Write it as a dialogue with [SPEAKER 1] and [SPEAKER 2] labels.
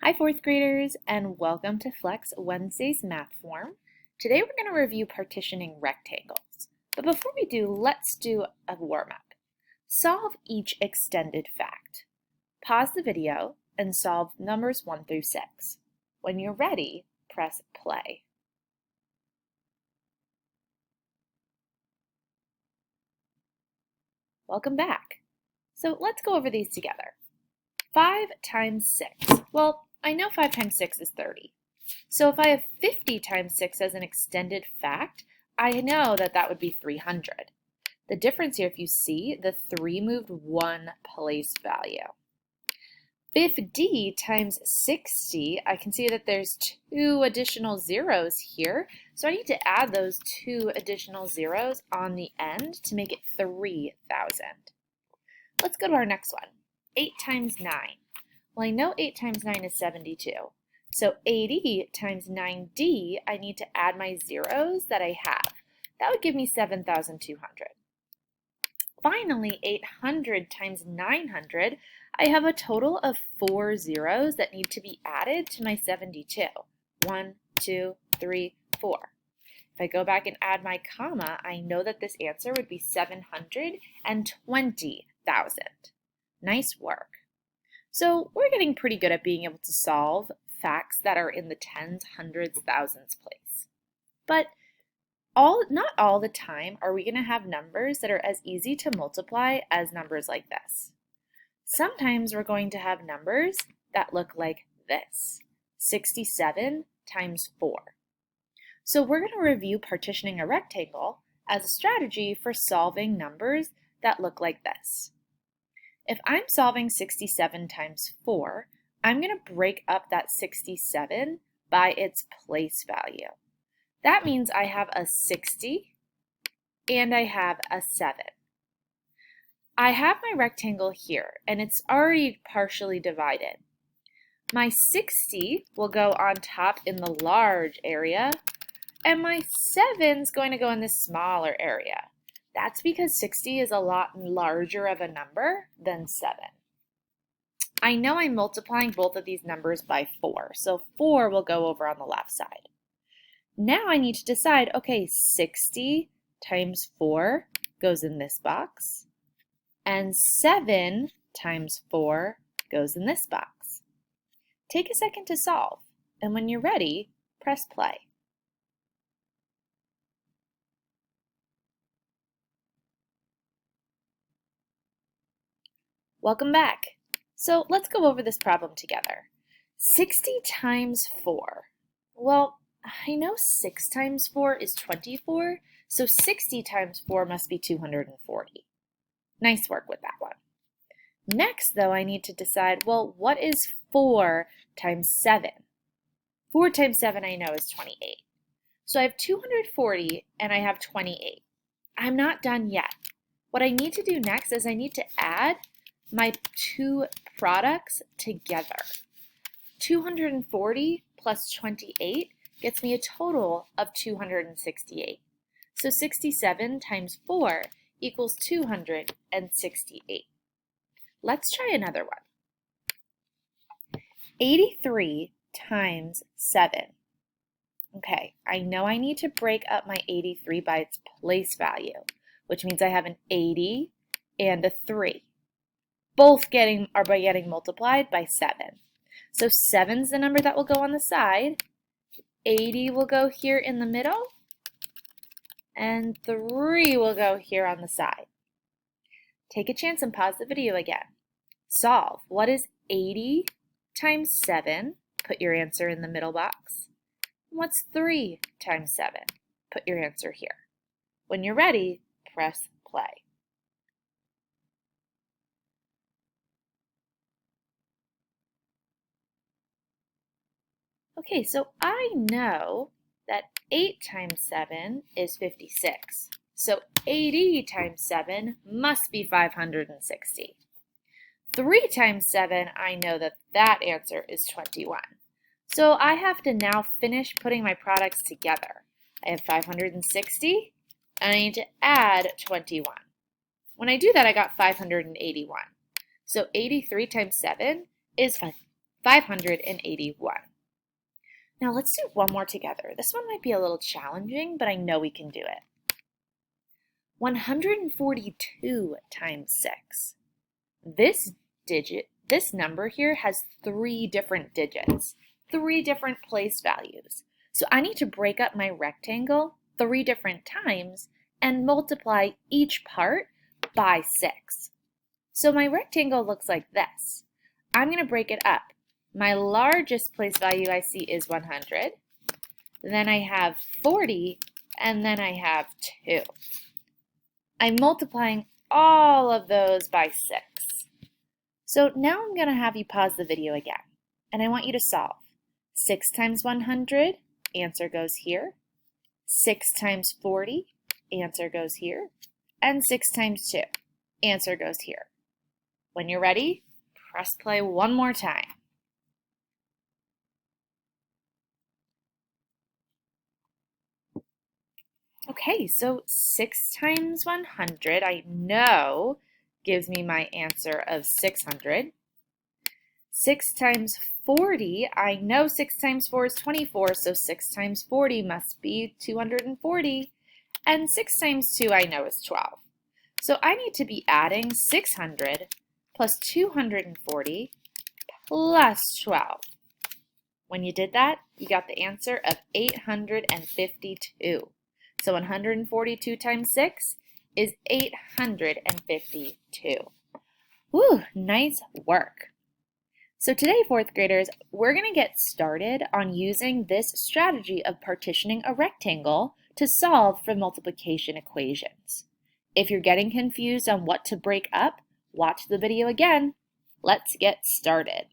[SPEAKER 1] Hi, fourth graders, and welcome to Flex Wednesday's math form. Today we're going to review partitioning rectangles. But before we do, let's do a warm-up. Solve each extended fact. Pause the video and solve numbers 1 through 6. When you're ready, press play. Welcome back. So let's go over these together. 5 times 6. Well, I know 5 times 6 is 30. So if I have 50 times 6 as an extended fact, I know that that would be 300. The difference here, if you see, the 3 moved one place value. 50 times 60, I can see that there's 2 additional zeros here. So I need to add those 2 additional zeros on the end to make it 3,000. Let's go to our next one. 8 times 9. Well, I know 8 times 9 is 72. So 80 times 9D, I need to add my zeros that I have. That would give me 7,200. Finally, 800 times 900, I have a total of 4 zeros that need to be added to my 72. 1, 2, 3, 4. If I go back and add my comma, I know that this answer would be 720,000. Nice work. So we're getting pretty good at being able to solve facts that are in the tens, hundreds, thousands place. But not all the time are we going to have numbers that are as easy to multiply as numbers like this. Sometimes we're going to have numbers that look like this, 67 times 4. So we're going to review partitioning a rectangle as a strategy for solving numbers that look like this. If I'm solving 67 times 4, I'm going to break up that 67 by its place value. That means I have a 60 and I have a 7. I have my rectangle here and it's already partially divided. My 60 will go on top in the large area and my 7 is going to go in this smaller area. That's because 60 is a lot larger of a number than 7. I know I'm multiplying both of these numbers by 4, so 4 will go over on the left side. Now I need to decide, okay, 60 times 4 goes in this box, and 7 times 4 goes in this box. Take a second to solve, and when you're ready, press play. Welcome back. So let's go over this problem together. 60 times 4. Well, I know 6 times 4 is 24, so 60 times 4 must be 240. Nice work with that one. Next, though, I need to decide, well, what is 4 times 7? 4 times 7 I know is 28. So I have 240 and I have 28. I'm not done yet. What I need to do next is I need to add my 2 products together. 240 plus 28 gets me a total of 268. So 67 times 4 equals 268. Let's try another one. 83 times 7. Okay, I know I need to break up my 83 by its place value, which means I have an 80 and a 3. Both are getting multiplied by 7. So 7 is the number that will go on the side, 80 will go here in the middle, and 3 will go here on the side. Take a chance and pause the video again. Solve. What is 80 times 7? Put your answer in the middle box. What's 3 times 7? Put your answer here. When you're ready, press play. Okay, so I know that 8 times 7 is 56. So 80 times 7 must be 560. 3 times 7, I know that that answer is 21. So I have to now finish putting my products together. I have 560, and I need to add 21. When I do that, I got 581. So 83 times 7 is 581. Now let's do one more together. This one might be a little challenging, but I know we can do it. 142 times 6. This number here has 3 different digits, 3 different place values. So I need to break up my rectangle 3 different times and multiply each part by 6. So my rectangle looks like this. I'm going to break it up. My largest place value I see is 100. Then I have 40, and then I have 2. I'm multiplying all of those by 6. So now I'm going to have you pause the video again, and I want you to solve. 6 times 100, answer goes here. 6 times 40, answer goes here. And 6 times 2, answer goes here. When you're ready, press play one more time. Okay, so 6 times 100, I know, gives me my answer of 600. 6 times 40, I know 6 times 4 is 24, so 6 times 40 must be 240. And 6 times 2, I know, is 12. So I need to be adding 600 plus 240 plus 12. When you did that, you got the answer of 852. So 142 times 6 is 852. Woo, nice work. So today, 4th graders, we're going to get started on using this strategy of partitioning a rectangle to solve for multiplication equations. If you're getting confused on what to break up, watch the video again. Let's get started.